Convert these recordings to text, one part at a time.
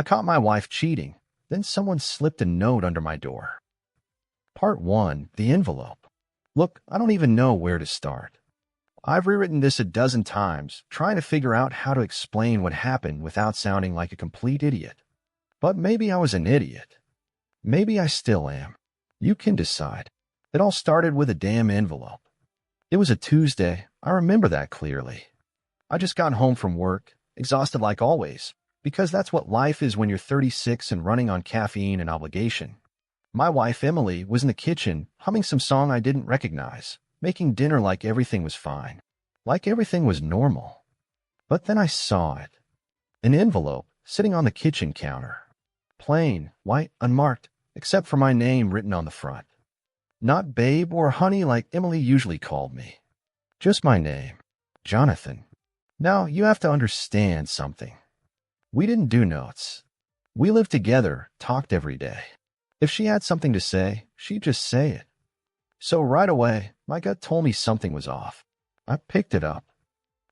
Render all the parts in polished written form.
I caught my wife cheating. Then someone slipped a note under my door. Part 1. The envelope. Look, I don't even know where to start. I've rewritten this a dozen times, trying to figure out how to explain what happened without sounding like a complete idiot. But maybe I was an idiot. Maybe I still am. You can decide. It all started with a damn envelope. It was a Tuesday. I remember that clearly. I just got home from work, exhausted like always, because that's what life is when you're 36 and running on caffeine and obligation. My wife, Emily, was in the kitchen, humming some song I didn't recognize, making dinner like everything was fine, like everything was normal. But then I saw it. An envelope sitting on the kitchen counter. Plain, white, unmarked, except for my name written on the front. Not babe or honey like Emily usually called me. Just my name, Jonathan. Now, you have to understand something. We didn't do notes. We lived together, talked every day. If she had something to say, she'd just say it. So right away, my gut told me something was off. I picked it up.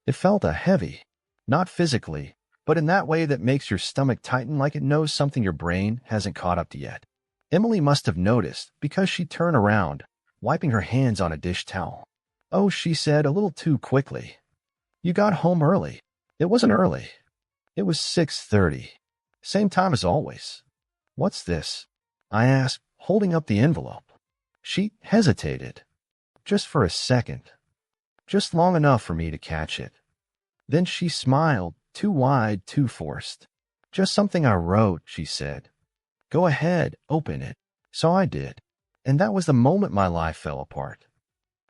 It felt heavy, not physically, but in that way that makes your stomach tighten like it knows something your brain hasn't caught up to yet. Emily must have noticed because she turned around, wiping her hands on a dish towel. Oh, she said a little too quickly. You got home early. It wasn't early. It was 6:30. Same time as always. What's this? I asked, holding up the envelope. She hesitated. Just for a second. Just long enough for me to catch it. Then she smiled, too wide, too forced. Just something I wrote, she said. Go ahead, open it. So I did. And that was the moment my life fell apart.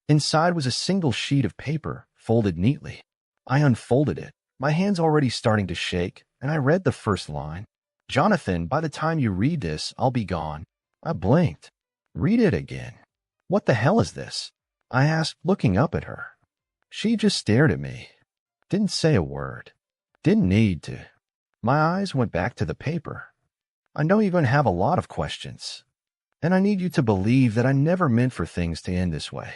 Inside was a single sheet of paper, folded neatly. I unfolded it, my hands already starting to shake, and I read the first line. Jonathan, by the time you read this, I'll be gone. I blinked. Read it again. What the hell is this? I asked, looking up at her. She just stared at me. Didn't say a word. Didn't need to. My eyes went back to the paper. I know you're going to have a lot of questions. And I need you to believe that I never meant for things to end this way.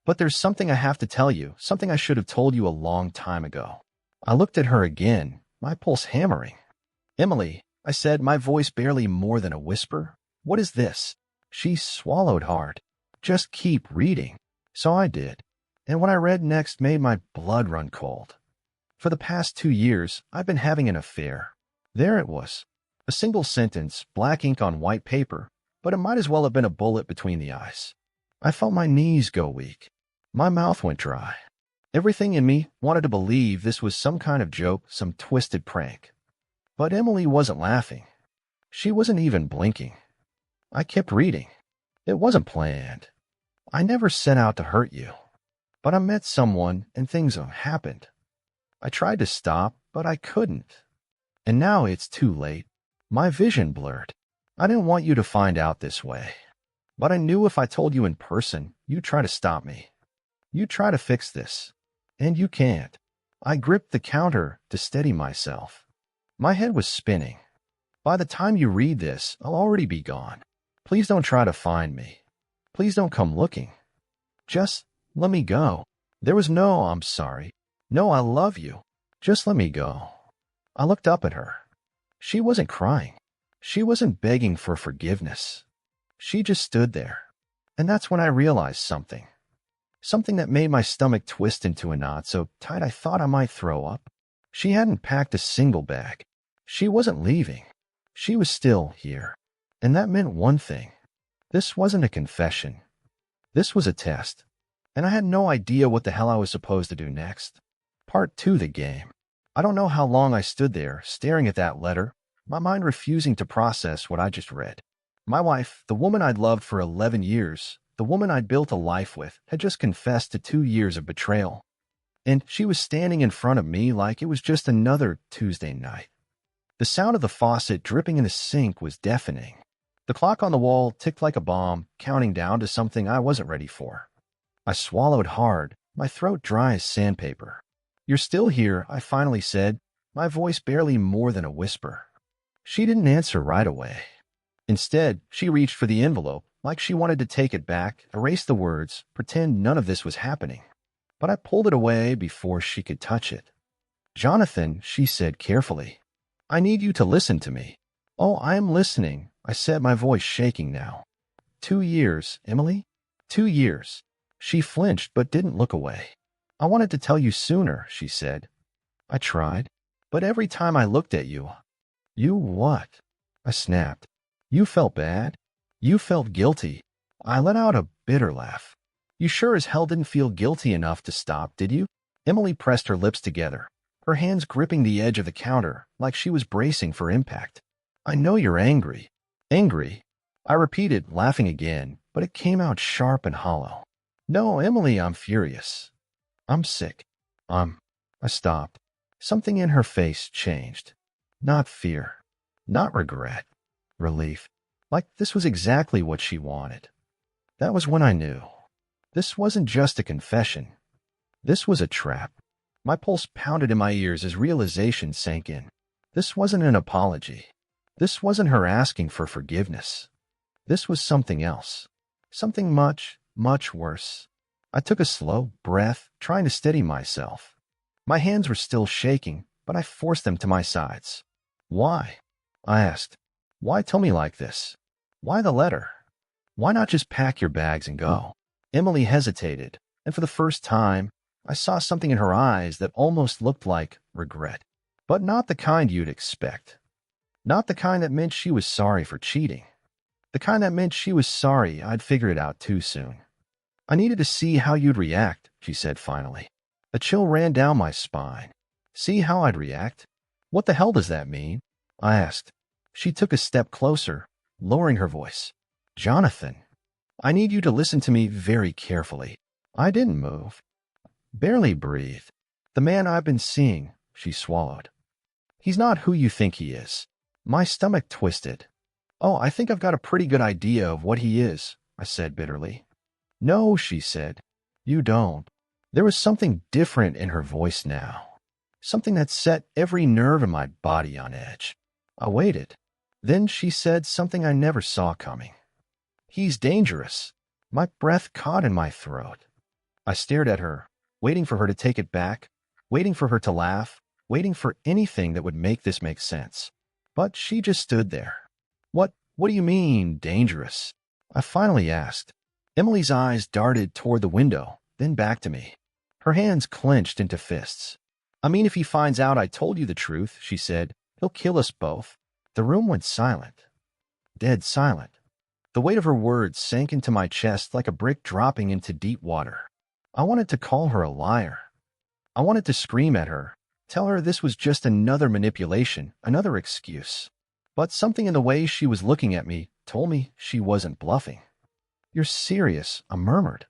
But there's something I have to tell you, something I should have told you a long time ago. I looked at her again, my pulse hammering. Emily, I said, my voice barely more than a whisper. What is this? She swallowed hard. Just keep reading. So I did. And what I read next made my blood run cold. For the past 2 years, I've been having an affair. There it was. A single sentence, black ink on white paper, but it might as well have been a bullet between the eyes. I felt my knees go weak. My mouth went dry. Everything in me wanted to believe this was some kind of joke, some twisted prank. But Emily wasn't laughing. She wasn't even blinking. I kept reading. It wasn't planned. I never set out to hurt you. But I met someone and things happened. I tried to stop, but I couldn't. And now it's too late. My vision blurred. I didn't want you to find out this way. But I knew if I told you in person, you'd try to stop me. You'd try to fix this. And you can't. I gripped the counter to steady myself. My head was spinning. By the time you read this, I'll already be gone. Please don't try to find me. Please don't come looking. Just let me go. There was no, I'm sorry. No, I love you. Just let me go. I looked up at her. She wasn't crying. She wasn't begging for forgiveness. She just stood there. And that's when I realized something. Something that made my stomach twist into a knot so tight I thought I might throw up. She hadn't packed a single bag. She wasn't leaving. She was still here. And that meant one thing. This wasn't a confession. This was a test. And I had no idea what the hell I was supposed to do next. Part 2, the game. I don't know how long I stood there, staring at that letter, my mind refusing to process what I just read. My wife, the woman I'd loved for 11 years, the woman I'd built a life with, had just confessed to 2 years of betrayal. And she was standing in front of me like it was just another Tuesday night. The sound of the faucet dripping in the sink was deafening. The clock on the wall ticked like a bomb, counting down to something I wasn't ready for. I swallowed hard, my throat dry as sandpaper. You're still here, I finally said, my voice barely more than a whisper. She didn't answer right away. Instead, she reached for the envelope, like she wanted to take it back, erase the words, pretend none of this was happening. But I pulled it away before she could touch it. Jonathan, she said carefully, I need you to listen to me. Oh, I am listening, I said, my voice shaking now. 2 years, Emily? 2 years. She flinched but didn't look away. I wanted to tell you sooner, she said. I tried. But every time I looked at you. You what? I snapped. You felt bad? You felt guilty. I let out a bitter laugh. You sure as hell didn't feel guilty enough to stop, did you? Emily pressed her lips together, her hands gripping the edge of the counter like she was bracing for impact. I know you're angry. Angry? I repeated, laughing again, but it came out sharp and hollow. No, Emily, I'm furious. I'm sick. I stopped. Something in her face changed. Not fear. Not regret. Relief. Like this was exactly what she wanted. That was when I knew. This wasn't just a confession. This was a trap. My pulse pounded in my ears as realization sank in. This wasn't an apology. This wasn't her asking for forgiveness. This was something else. Something much, much worse. I took a slow breath, trying to steady myself. My hands were still shaking, but I forced them to my sides. Why? I asked. Why tell me like this? Why the letter? Why not just pack your bags and go? Emily hesitated, and for the first time, I saw something in her eyes that almost looked like regret. But not the kind you'd expect. Not the kind that meant she was sorry for cheating. The kind that meant she was sorry I'd figured it out too soon. I needed to see how you'd react, she said finally. A chill ran down my spine. See how I'd react? What the hell does that mean? I asked. She took a step closer, lowering her voice. Jonathan, I need you to listen to me very carefully. I didn't move. Barely breathe. The man I've been seeing, she swallowed. He's not who you think he is. My stomach twisted. Oh, I think I've got a pretty good idea of what he is, I said bitterly. No, she said. You don't. There was something different in her voice now. Something that set every nerve in my body on edge. I waited. Then she said something I never saw coming. He's dangerous. My breath caught in my throat. I stared at her, waiting for her to take it back, waiting for her to laugh, waiting for anything that would make this make sense. But she just stood there. What do you mean, dangerous? I finally asked. Emily's eyes darted toward the window, then back to me. Her hands clenched into fists. I mean, if he finds out I told you the truth, she said, he'll kill us both. The room went silent. Dead silent. The weight of her words sank into my chest like a brick dropping into deep water. I wanted to call her a liar. I wanted to scream at her, tell her this was just another manipulation, another excuse. But something in the way she was looking at me told me she wasn't bluffing. You're serious, I murmured.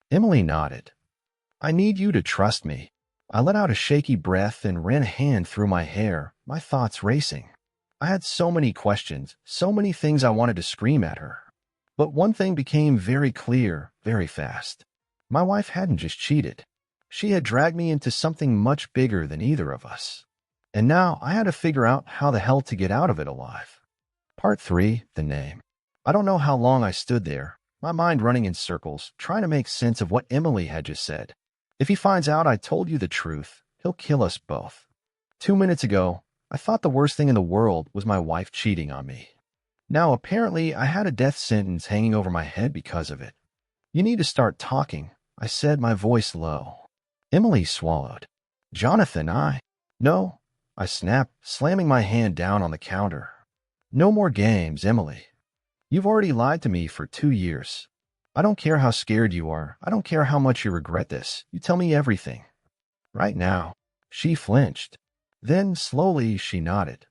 Emily nodded. I need you to trust me. I let out a shaky breath and ran a hand through my hair, my thoughts racing. I had so many questions, so many things I wanted to scream at her. But one thing became very clear, very fast. My wife hadn't just cheated. She had dragged me into something much bigger than either of us. And now I had to figure out how the hell to get out of it alive. Part 3, the name. I don't know how long I stood there, my mind running in circles, trying to make sense of what Emily had just said. If he finds out I told you the truth, he'll kill us both. 2 minutes ago, I thought the worst thing in the world was my wife cheating on me. Now, apparently, I had a death sentence hanging over my head because of it. You need to start talking, I said, my voice low. Emily swallowed. Jonathan, No, I snapped, slamming my hand down on the counter. No more games, Emily. You've already lied to me for 2 years. I don't care how scared you are. I don't care how much you regret this. You tell me everything. Right now. She flinched. Then, slowly, she nodded.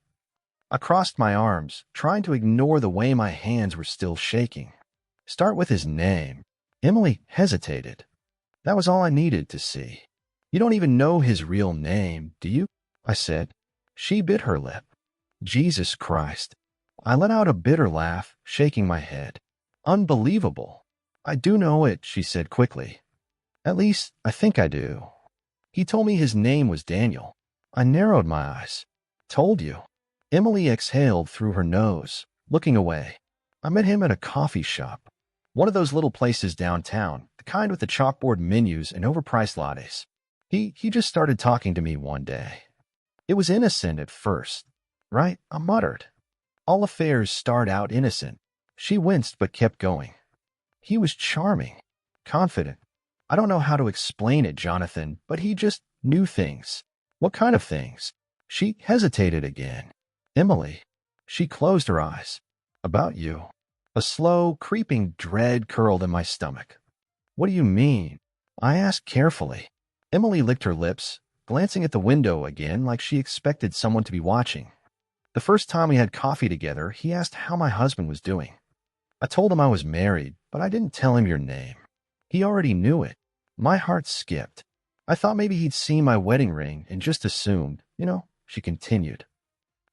I crossed my arms, trying to ignore the way my hands were still shaking. Start with his name. Emily hesitated. That was all I needed to see. You don't even know his real name, do you? I said. She bit her lip. Jesus Christ. I let out a bitter laugh, shaking my head. Unbelievable. I do know it, she said quickly. At least, I think I do. He told me his name was Daniel. I narrowed my eyes. Told you. Emily exhaled through her nose, looking away. I met him at a coffee shop. One of those little places downtown, the kind with the chalkboard menus and overpriced lattes. He just started talking to me one day. It was innocent at first. right? I muttered. All affairs start out innocent. She winced but kept going. He was charming, confident. I don't know how to explain it, Jonathan, but he just knew things. What kind of things? She hesitated again. Emily. She closed her eyes. About you. A slow, creeping dread curled in my stomach. What do you mean? I asked carefully. Emily licked her lips, glancing at the window again like she expected someone to be watching. The first time we had coffee together, he asked how my husband was doing. I told him I was married, but I didn't tell him your name. He already knew it. My heart skipped. I thought maybe he'd seen my wedding ring and just assumed, she continued.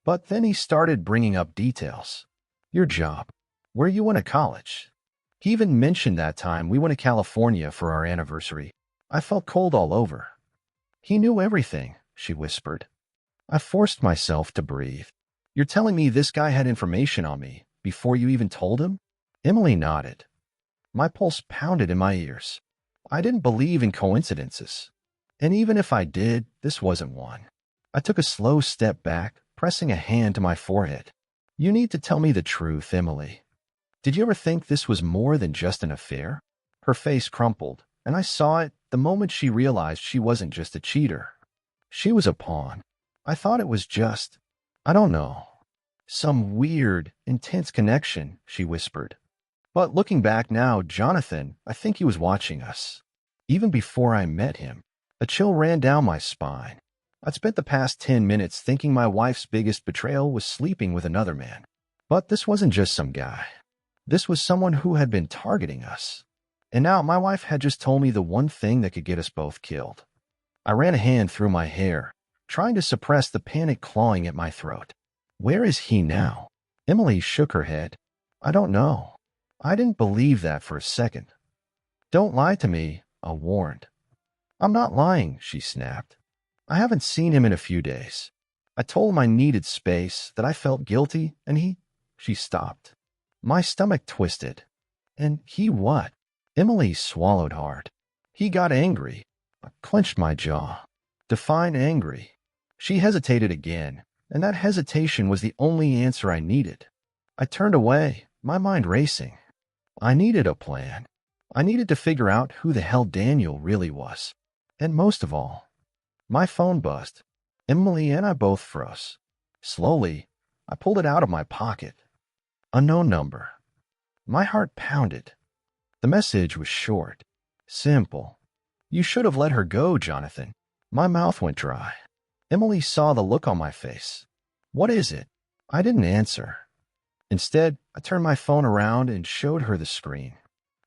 But then he started bringing up details. Your job. Where you went to college. He even mentioned that time we went to California for our anniversary. I felt cold all over. He knew everything, she whispered. I forced myself to breathe. You're telling me this guy had information on me before you even told him? Emily nodded. My pulse pounded in my ears. I didn't believe in coincidences. And even if I did, this wasn't one. I took a slow step back, pressing a hand to my forehead. You need to tell me the truth, Emily. Did you ever think this was more than just an affair? Her face crumpled, and I saw it the moment she realized she wasn't just a cheater. She was a pawn. I thought it was just, I don't know, some weird, intense connection, she whispered. But looking back now, Jonathan, I think he was watching us. Even before I met him, a chill ran down my spine. I'd spent the past 10 minutes thinking my wife's biggest betrayal was sleeping with another man. But this wasn't just some guy. This was someone who had been targeting us. And now my wife had just told me the one thing that could get us both killed. I ran a hand through my hair, trying to suppress the panic clawing at my throat. Where is he now? Emily shook her head. I don't know. I didn't believe that for a second. Don't lie to me, I warned. I'm not lying, she snapped. I haven't seen him in a few days. I told him I needed space, that I felt guilty, and she stopped. My stomach twisted. And he what? Emily swallowed hard. He got angry. I clenched my jaw. Define angry. She hesitated again, and that hesitation was the only answer I needed. I turned away, my mind racing. I needed a plan. I needed to figure out who the hell Daniel really was. And most of all, my phone buzzed. Emily and I both froze. Slowly, I pulled it out of my pocket. Unknown number. My heart pounded. The message was short, simple. You should have let her go, Jonathan. My mouth went dry. Emily saw the look on my face. What is it? I didn't answer. Instead, I turned my phone around and showed her the screen.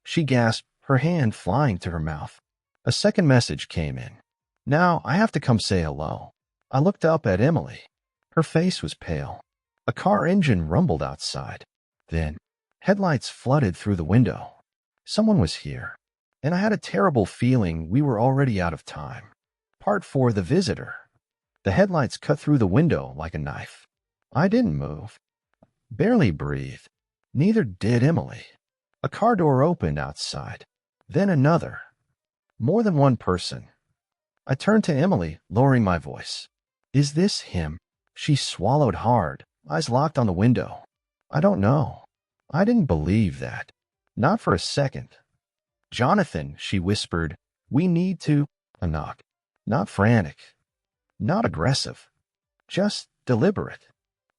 She gasped, her hand flying to her mouth. A second message came in. Now I have to come say hello. I looked up at Emily. Her face was pale. A car engine rumbled outside. Then, headlights flooded through the window. Someone was here, and I had a terrible feeling we were already out of time. Part 4, The Visitor. The headlights cut through the window like a knife. I didn't move. Barely breathed. Neither did Emily. A car door opened outside. Then another. More than one person. I turned to Emily, lowering my voice. Is this him? She swallowed hard, eyes locked on the window. I don't know. I didn't believe that. Not for a second. Jonathan, she whispered, we need to... A knock. Not frantic. Not aggressive. Just deliberate.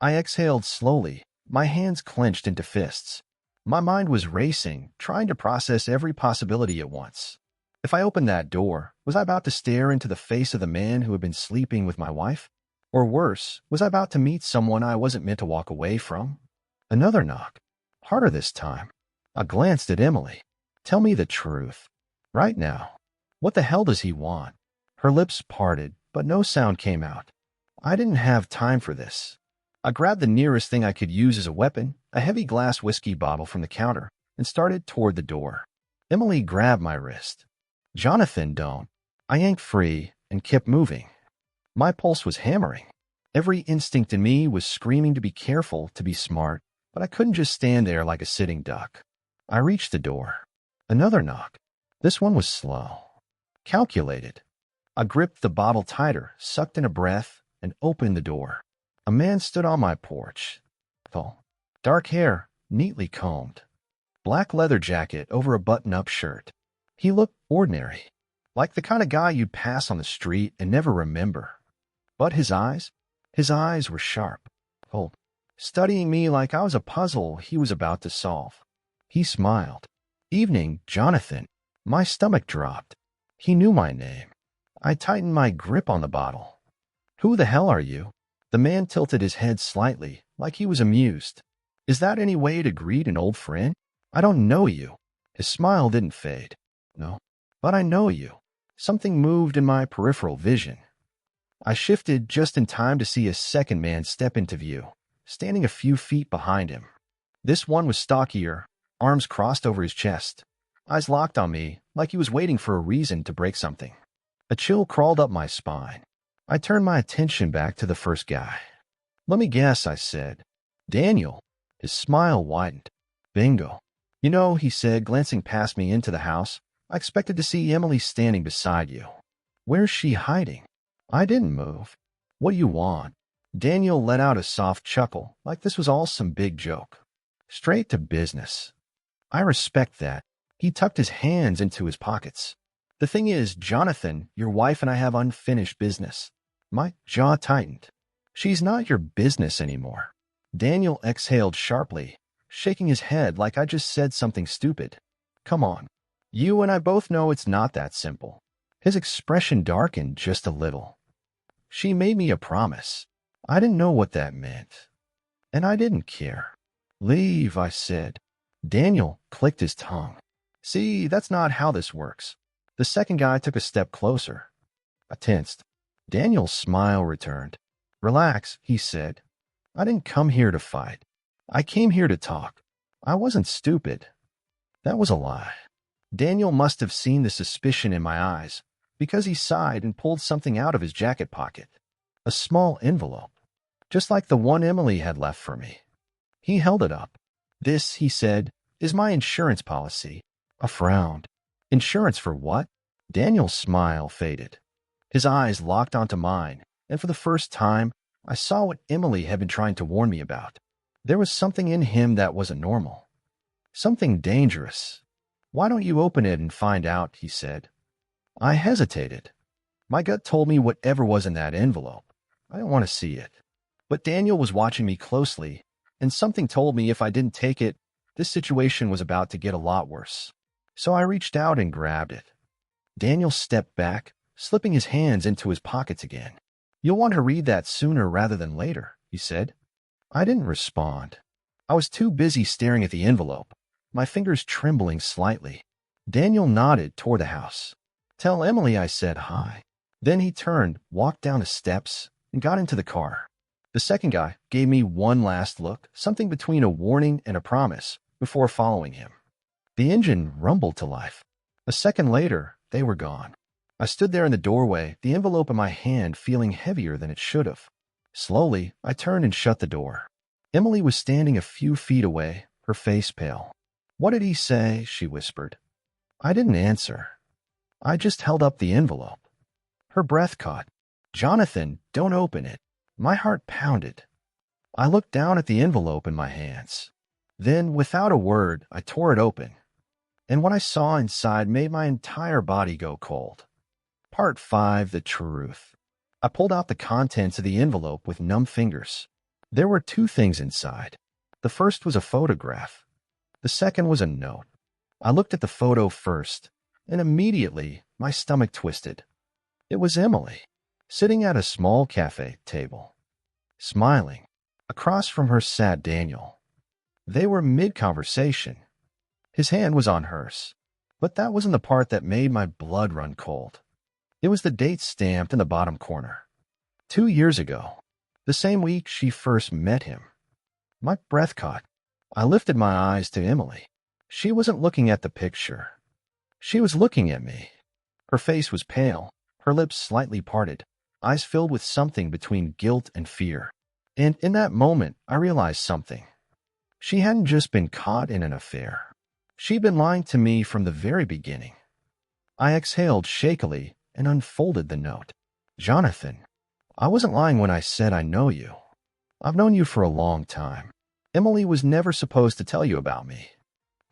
I exhaled slowly, my hands clenched into fists. My mind was racing, trying to process every possibility at once. If I opened that door, was I about to stare into the face of the man who had been sleeping with my wife? Or worse, was I about to meet someone I wasn't meant to walk away from? Another knock. Harder this time. I glanced at Emily. Tell me the truth. Right now. What the hell does he want? Her lips parted, but no sound came out. I didn't have time for this. I grabbed the nearest thing I could use as a weapon, a heavy glass whiskey bottle from the counter, and started toward the door. Emily grabbed my wrist. Jonathan, don't. I yanked free and kept moving. My pulse was hammering. Every instinct in me was screaming to be careful, to be smart, but I couldn't just stand there like a sitting duck. I reached the door. Another knock. This one was slow. Calculated. I gripped the bottle tighter, sucked in a breath, and opened the door. A A man stood on my porch. Tall, dark hair, neatly combed. Black leather jacket over a button-up shirt. He looked ordinary, like the kind of guy you'd pass on the street and never remember. But his eyes were sharp, cold, studying me like I was a puzzle he was about to solve. He smiled. "Evening, Jonathan." My stomach dropped. He knew my name. I tightened my grip on the bottle. "Who the hell are you?" The man tilted his head slightly, like he was amused. "Is that any way to greet an old friend? I don't know you." His smile didn't fade. "No, but I know you." Something moved in my peripheral vision. I shifted just in time to see a second man step into view, standing a few feet behind him. This one was stockier, arms crossed over his chest, eyes locked on me like he was waiting for a reason to break something. A chill crawled up my spine. I turned my attention back to the first guy. "Let me guess," I said. "Daniel." His smile widened. "Bingo." "You know," he said, glancing past me into the house, "I expected to see Emily standing beside you. Where's she hiding?" I didn't move. "What do you want?" Daniel let out a soft chuckle, like this was all some big joke. "Straight to business." "I respect that." He tucked his hands into his pockets. "The thing is, Jonathan, your wife and I have unfinished business." My jaw tightened. "She's not your business anymore." Daniel exhaled sharply, shaking his head like I just said something stupid. "Come on. You and I both know it's not that simple." His expression darkened just a little. "She made me a promise. I didn't know what that meant. And I didn't care." "Leave," I said. Daniel clicked his tongue. "See, that's not how this works." The second guy took a step closer. I tensed. Daniel's smile returned. "Relax," he said. "I didn't come here to fight. I came here to talk. I wasn't stupid." That was a lie. Daniel must have seen the suspicion in my eyes, because he sighed and pulled something out of his jacket pocket. A small envelope, just like the one Emily had left for me. He held it up. "This," he said, "is my insurance policy." I frowned. "Insurance for what?" Daniel's smile faded. His eyes locked onto mine, and for the first time, I saw what Emily had been trying to warn me about. There was something in him that wasn't normal. Something dangerous. "Why don't you open it and find out?" he said. I hesitated. My gut told me whatever was in that envelope. I didn't want to see it. But Daniel was watching me closely, and something told me if I didn't take it, this situation was about to get a lot worse. So I reached out and grabbed it. Daniel stepped back, slipping his hands into his pockets again. "You'll want to read that sooner rather than later," he said. I didn't respond. I was too busy staring at the envelope, my fingers trembling slightly. Daniel nodded toward the house. "Tell Emily I said hi." Then he turned, walked down the steps, and got into the car. The second guy gave me one last look, something between a warning and a promise, before following him. The engine rumbled to life. A second later, they were gone. I stood there in the doorway, the envelope in my hand feeling heavier than it should have. Slowly, I turned and shut the door. Emily was standing a few feet away, her face pale. "What did he say?" she whispered. I didn't answer. I just held up the envelope. Her breath caught. "Jonathan, don't open it." My heart pounded. I looked down at the envelope in my hands. Then, without a word, I tore it open. And what I saw inside made my entire body go cold. Part 5, The Truth. I pulled out the contents of the envelope with numb fingers. There were two things inside. The first was a photograph. The second was a note. I looked at the photo first, and immediately my stomach twisted. It was Emily, sitting at a small cafe table, smiling. Across from her sat Daniel. They were mid-conversation. His hand was on hers, but that wasn't the part that made my blood run cold. It was the date stamped in the bottom corner. 2 years ago, the same week she first met him. My breath caught. I lifted my eyes to Emily. She wasn't looking at the picture. She was looking at me. Her face was pale, her lips slightly parted, eyes filled with something between guilt and fear. And in that moment, I realized something. She hadn't just been caught in an affair. She'd been lying to me from the very beginning. I exhaled shakily and unfolded the note. "Jonathan, I wasn't lying when I said I know you." I've known you for a long time. Emily was never supposed to tell you about me.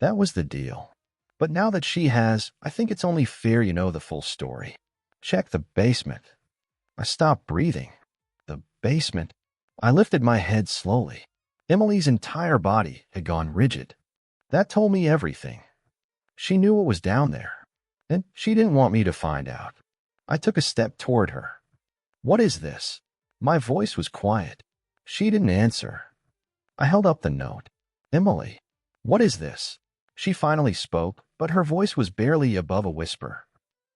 That was the deal. But now that she has, I think it's only fair you know the full story. Check the basement. I stopped breathing. The basement. I lifted my head slowly. Emily's entire body had gone rigid. That told me everything. She knew what was down there, and she didn't want me to find out. I took a step toward her. What is this? My voice was quiet. She didn't answer. I held up the note. Emily, what is this? She finally spoke, but her voice was barely above a whisper.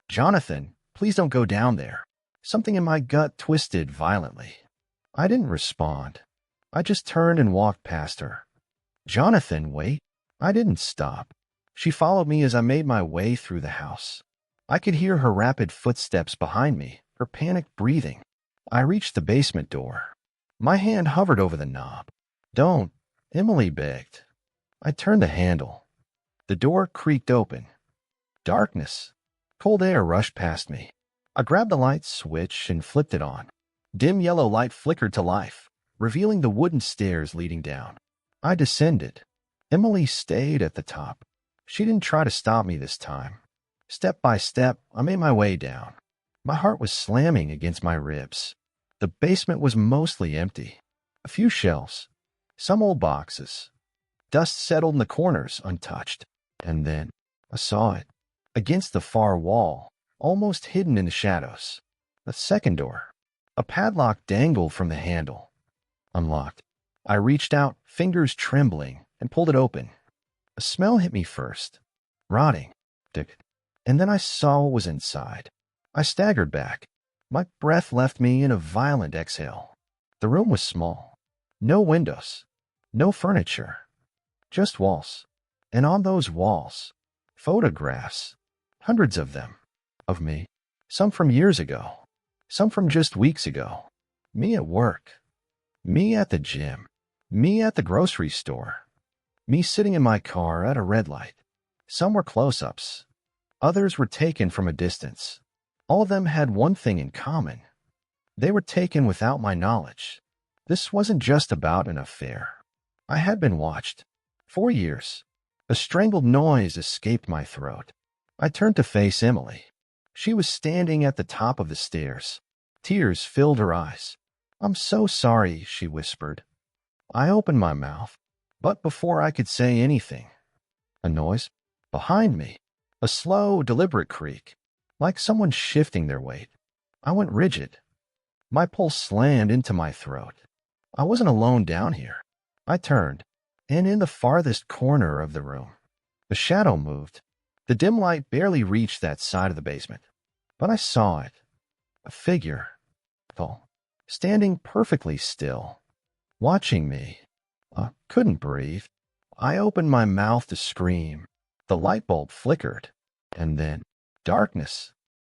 Jonathan, please don't go down there. Something in my gut twisted violently. I didn't respond. I just turned and walked past her. Jonathan, wait. I didn't stop. She followed me as I made my way through the house. I could hear her rapid footsteps behind me, her panicked breathing. I reached the basement door. My hand hovered over the knob. Don't, Emily begged. I turned the handle. The door creaked open. Darkness. Cold air rushed past me. I grabbed the light switch and flipped it on. Dim yellow light flickered to life, revealing the wooden stairs leading down. I descended. Emily stayed at the top. She didn't try to stop me this time. Step by step, I made my way down. My heart was slamming against my ribs. The basement was mostly empty. A few shelves, some old boxes. Dust settled in the corners, untouched. And then I saw it. Against the far wall, almost hidden in the shadows. A second door. A padlock dangled from the handle. Unlocked. I reached out, fingers trembling, and pulled it open. A smell hit me first. Rotting. And then I saw what was inside. I staggered back. My breath left me in a violent exhale. The room was small. No windows. No furniture. Just walls. And on those walls, photographs. Hundreds of them. Of me. Some from years ago. Some from just weeks ago. Me at work. Me at the gym. Me at the grocery store. Me sitting in my car at a red light. Some were close-ups. Others were taken from a distance. All of them had one thing in common. They were taken without my knowledge. This wasn't just about an affair. I had been watched. 4 years. A strangled noise escaped my throat. I turned to face Emily. She was standing at the top of the stairs. Tears filled her eyes. I'm so sorry, she whispered. I opened my mouth, but before I could say anything, a noise behind me, a slow, deliberate creak, like someone shifting their weight. I went rigid. My pulse slammed into my throat. I wasn't alone down here. I turned, and in the farthest corner of the room, a shadow moved. The dim light barely reached that side of the basement, but I saw it. A figure, tall, standing perfectly still, watching me. I couldn't breathe. I opened my mouth to scream. The light bulb flickered, and then darkness.